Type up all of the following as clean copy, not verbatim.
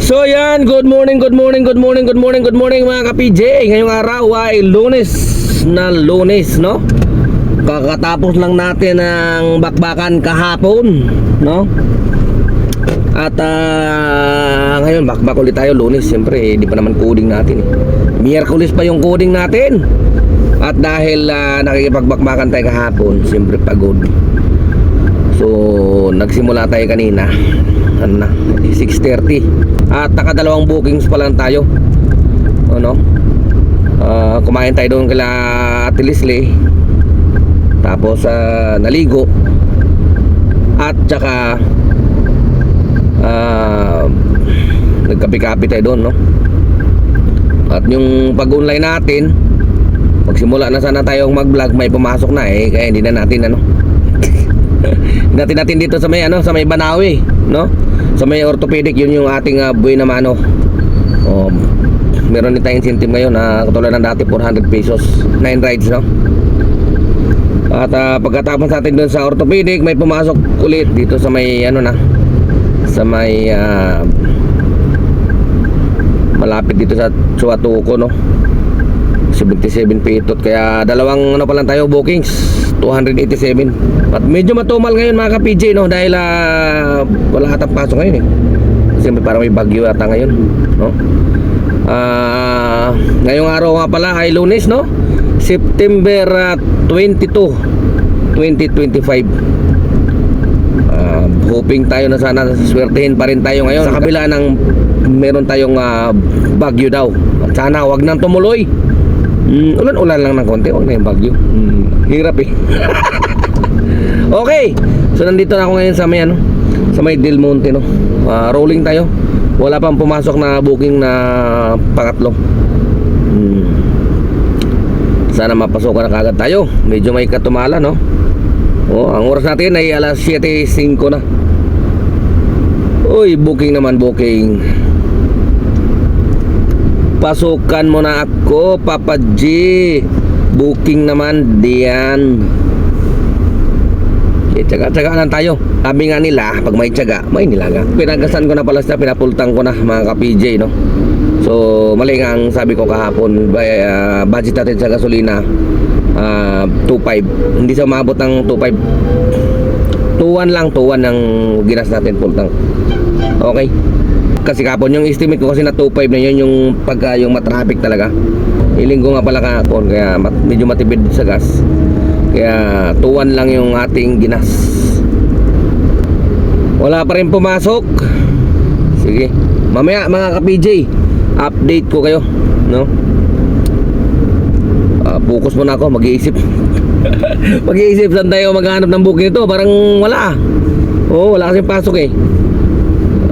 So yan, good morning mga ka-PJ. Ngayong araw ay Lunes, no? Kakatapos lang natin ang bakbakan kahapon, no? At ngayon bakbak ulit tayo Lunes. Siyempre, di pa naman coding natin eh. Miyerkules pa yung coding natin. At dahil nakikipagbakbakan tayo kahapon, siyempre pagod. So, nagsimula tayo kanina. Ano na, 6:30. At nakadalawang bookings pa lang tayo. Ano? Kumain tayo doon kila Ate Leslie. Tapos naligo. At saka nagkapi-kapi tayo doon, no? At yung pag-online natin, magsimula na sana tayong mag-vlog, may pumasok na eh, kaya hindi na natin natin dito sa may sa may Banawi, no? Sa may orthopedic, yun yung ating buhay na mano. Meron din tayong incentive ngayon na katulad ng dati 400 pesos, 9 rides, no? At pagkatapos natin doon sa orthopedic, may pumasok ulit dito sa may sa may malapit dito sa Chuatuco, no? 77 pitot. Kaya dalawang pa lang tayo bookings, 287. At medyo matumal ngayon mga ka-PJ, no? Dahil wala atang pasok ngayon eh. Kasi parang may bagyo ata ngayon, no? Ngayong araw nga pala ay Lunes, no? September 22, 2025. Hoping tayo na sana swertehin pa rin tayo ngayon sa kabila ng meron tayong bagyo daw. At sana wag nang tumuloy. Ulan-ulan lang ng konti, wag na yung bagyo. Hirap eh. Okay, so nandito na ako ngayon sa may sa may Del Monte, no? Rolling tayo. Wala pang pumasok na booking na pangatlo. Sana mapasukan na kagad tayo. Medyo may katumala, no? Ang oras natin ay alas 7:05 na. Uy, booking naman, booking. Pasukan mo na ako, Papa G. Booking naman diyan. Tsaga-tsaga lang tayo. Sabi nga nila, pag may tsaga, may nilaga. Pinagasan ko na pala siya, pinapultang ko na mga ka-PJ, no? So, mali nga ang sabi ko kahapon, budget natin sa gasolina 2.5. Hindi sa umabot ng 2.5. 2.1 lang, 2.1 ang ginas natin pultang. Okay. Kasi kapon yung estimate ko kasi na 2.5 na yun yung pagka yung matraffic talaga. Ilinggo nga pala kahapon, kaya medyo matipid sa gas. Kaya 2.1 lang yung ating ginas. Wala pa rin pumasok. Sige, mamaya mga ka-PJ, update ko kayo, no? Focus muna ako, mag-iisip. Mag-iisip saan tayo maghanap ng booking ito. Parang wala. Wala kasing pasok eh.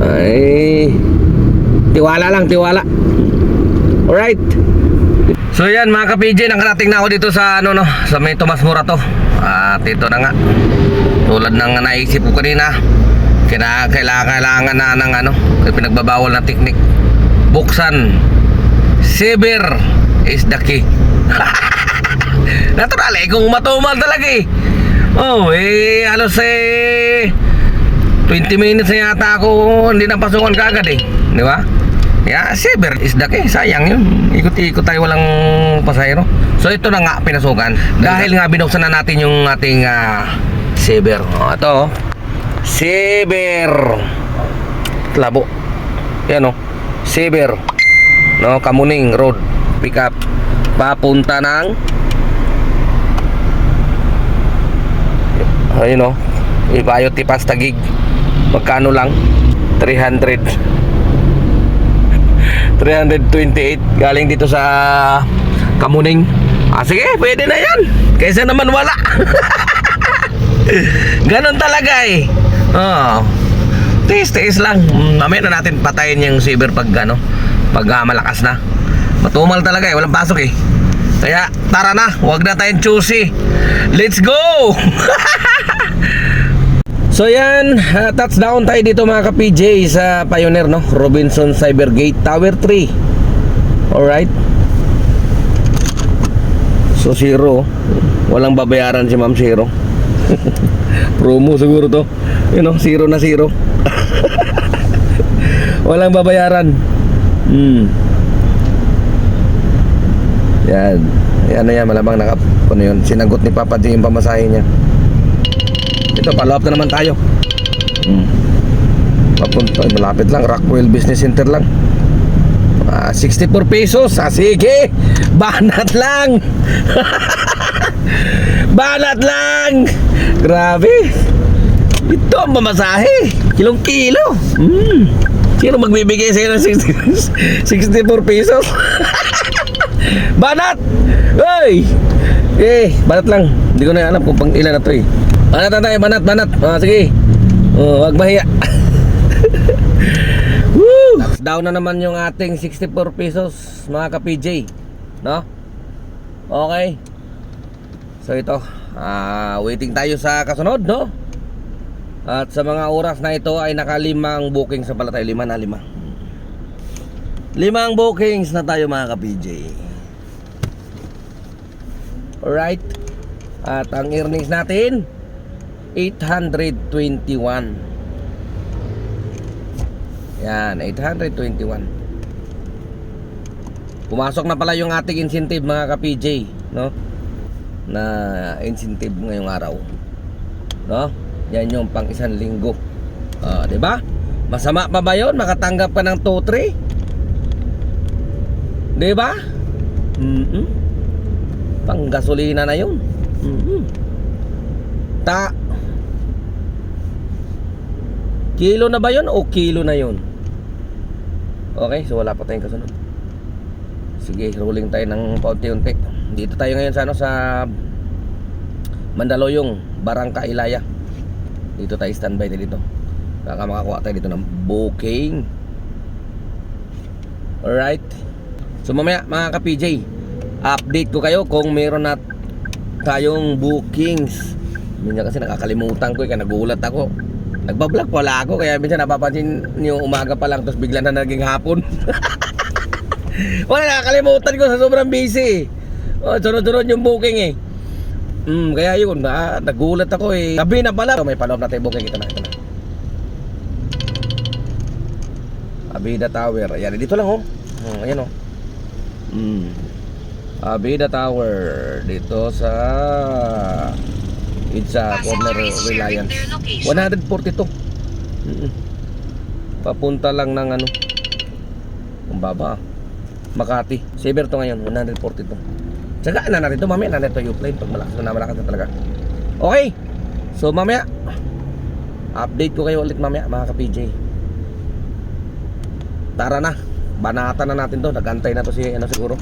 Ay, tiwala lang, tiwala. Alright. So yan mga ka-PJ, nakarating na ako dito sa sa may Tomas Morato. At ito na nga, tulad ng naisip ko kanina, kailangan na ng pinagbabawal na teknik. Buksan, Saver is the key. Natural eh, kung matumal talaga eh. Halos 20 minutes na yata ako hindi napasungan kagad eh, di ba? Yeah, Saver is the key. Sayang yun, ikot-ikot tayo walang pasahero. So ito na nga pinasukan. Dahil nga binuksan na natin yung ating Saver. Ito Saver Labo. Yan Saver, no? Kamuning Road pickup papunta ng ayun Ibayo Tipas Taguig. Magkano lang? 328 galing dito sa Kamuning. Sige, pwede na yan. Kaysa naman wala. Ganon talaga eh. Tiis lang. Mamaya na natin patayin yung Saver pag malakas na. Matumal talaga eh, walang pasok eh. Kaya tara na, wag na tayong choosy. Let's go. So yan, touchdown tayo dito mga ka-PJ sa Pioneer, no? Robinson Cybergate Tower 3. Alright. So zero. Walang babayaran si Ma'am Zero. Promo siguro to. Zero na zero. Walang babayaran. Yan. Yan na yan, malamang ano yun. Sinagot ni Papa G yung pamasahe niya. Ito, follow up na naman tayo. Papunta, malapit lang, Rockwell Business Center lang. 64 pesos. Sige, banat lang. Banat lang. Grabe. Ito ang mamasahe. Kilong-kilo. Sino magbibigay sa'yo ng 64 pesos? Banat! Hoy! Banat lang. Hindi ko na alam kung pang ilan na to eh. Banat na tayo, banat. Sige. Wag mahiya. Woo! Down na naman yung ating 64 pesos, mga ka-PJ. No? Okay. So ito, waiting tayo sa kasunod, no? At sa mga oras na ito ay nakalimang bookings na pala tayo. 5 bookings na tayo, mga ka-PJ. Alright. At ang earnings natin 821. Yan, 821. Pumasok na pala yung ating incentive, mga ka-PJ, no? Na incentive ngayong araw, no? Yan yung pang isang linggo. Di ba? Masama pa ba yun? Makatanggap ka ng 2-3? Di ba? Pang gasolina na yun. Kilo na ba yun o kilo na yun? Okay, so wala pa tayong kasunod. Sige, rolling tayo ng paunti-unti. Dito tayo ngayon sa sa Mandaluyong, Barangka Ilaya. Dito tayo standby tayo dito. Baka makakuha tayo dito ng booking. Alright. So mamaya, mga ka-PJ, update ko kayo kung meron na tayong bookings. Minsan kasi nakakalimutan ko, kaya nagulat ako. Nagbablog pala ako, kaya minsan napapansin niyo umaga pa lang, tapos bigla na naging hapon. Wala, nakakalimutan ko sa sobrang busy. Sunod-sunod yung booking eh. Kaya yun, nagulat ako eh. Gabi na pala. May follow-up na tayo booking. Ito na. Abida Tower. Ayan, dito lang oh. Ayan oh. Abida Tower. Dito sa corner Reliance 142. Papunta lang ng ano, ang baba, Makati. Saver to ngayon, 142. Tsagaan na natin ito, mamaya na natin ito plane pag malakas na talaga. Okay, so mamaya update ko kayo ulit mamaya, mga ka-PJ. Tara na, banatan na natin to. Nagantay na to si ano, siguro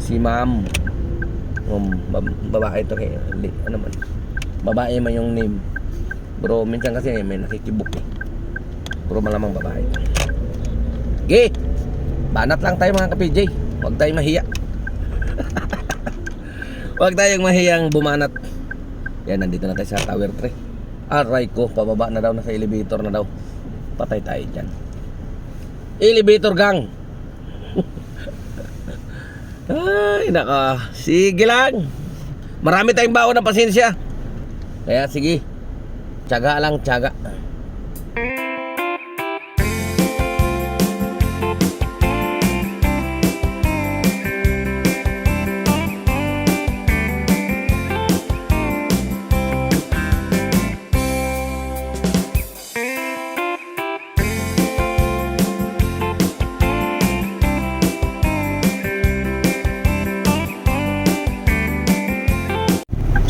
si ma'am. Babae to eh. Ano man, babae man yung name. Bro, minsan kasi may nakikibok eh. Bro, malamang babae. Okay, banat lang tayo, mga ka-PJ. Huwag tayong mahiya. Huwag tayong mahiyang bumanat. Yan, nandito na tayo sa Tower 3. Aray ko, pababa na daw, nasa elevator na daw. Patay tayo dyan. Elevator gang. Ay, naka. Sige lang. Marami tayong baon ng pasensya. Kaya sige, tiyaga lang, tiyaga.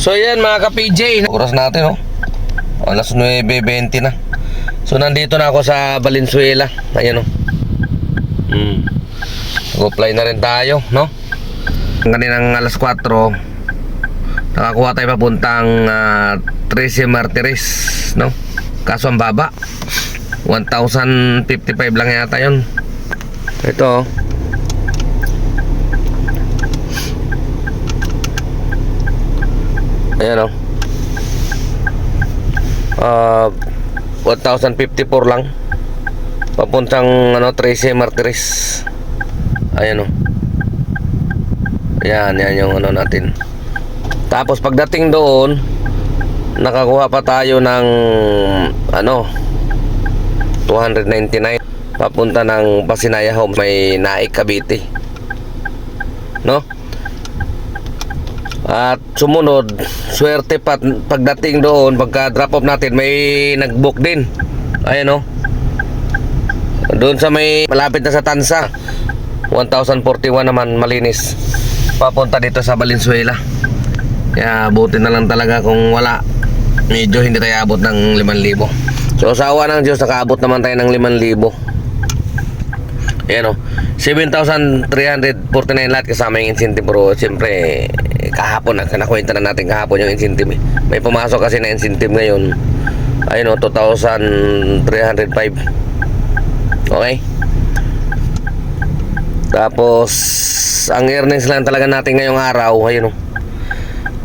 So yan, mga ka-PJ, oras natin oh, alas 9:20 na. So nandito na ako sa Valenzuela. Ayan oh. Go-fly na rin tayo, no? Kaninang alas 4 nakakuha tayo papuntang 13 Martires, no? Kaso ang baba, 1,055 lang yata yun. Ito oh. Ayan o, 1,054 lang papuntang ano, 13 Martires. Ayan o. Yan yung ano natin. Tapos pagdating doon, nakakuha pa tayo ng ano, 299. papunta ng Pasinaya Home, may Naik, Cavite, no? At sumunod, swerte pa pagdating doon, pagka drop off natin, may nag-book din. Ayan, no? Doon sa may malapit na sa Tansa, 1041 naman, malinis, papunta dito sa Valenzuela. Kaya buti na lang talaga kung wala, medyo hindi tayo abot ng 5,000. So sa awa ng Diyos, nakaabot naman tayo ng 5,000. Ayan, o, 7,349 lahat kasama yung incentive. Pero siyempre kahapon, nakwenta na natin kahapon yung incentive, eh. May pumasok kasi na incentive ngayon. Ayun, o, 2,305. Okay. Tapos ang earnings lang talaga natin ngayong araw, ayun, o,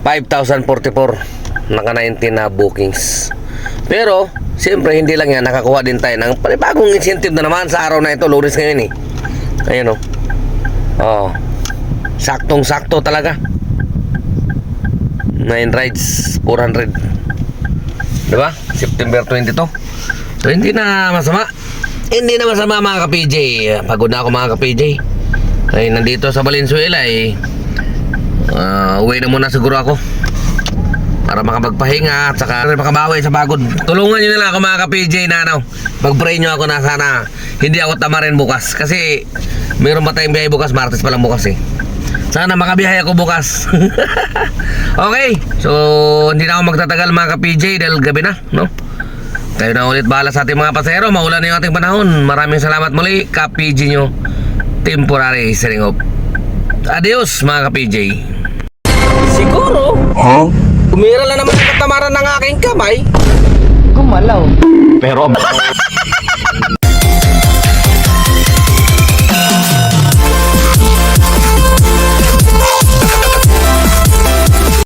5,044. Naka 19 na bookings. Pero siyempre hindi lang yan, nakakuha din tayo ng panibagong incentive na naman sa araw na ito. Lunes ngayon, eh. Ayun, o. Oh, saktong sakto talaga. 9 rides, 400. Diba? September 22. So hindi na masama. Hindi na masama, mga ka-PJ. Pagod na ako, mga ka-PJ. Ay, nandito sa Valenzuela, eh. Uwi na muna siguro ako para makapagpahinga at saka makabawi sa pagod. Tulungan nyo na lang ako, mga ka-PJ, na ano, pag-pray nyo ako na sana hindi ako tamarin bukas. Kasi mayroon pa tayong biyahe bukas, Martes pa lang bukas, eh. Sana makabiyahe ako bukas. Okay, so hindi na ako magtatagal, mga ka-PJ, dahil gabi na, no? Kayo na ulit bahala sa ating mga pasahero. Maulan na yung ating panahon. Maraming salamat muli, ka-PJ nyo. Temporary setting up. Adios, mga ka-PJ. Siguro, umira lang naman ang katamaran ng aking kamay. Gumalaw. Pero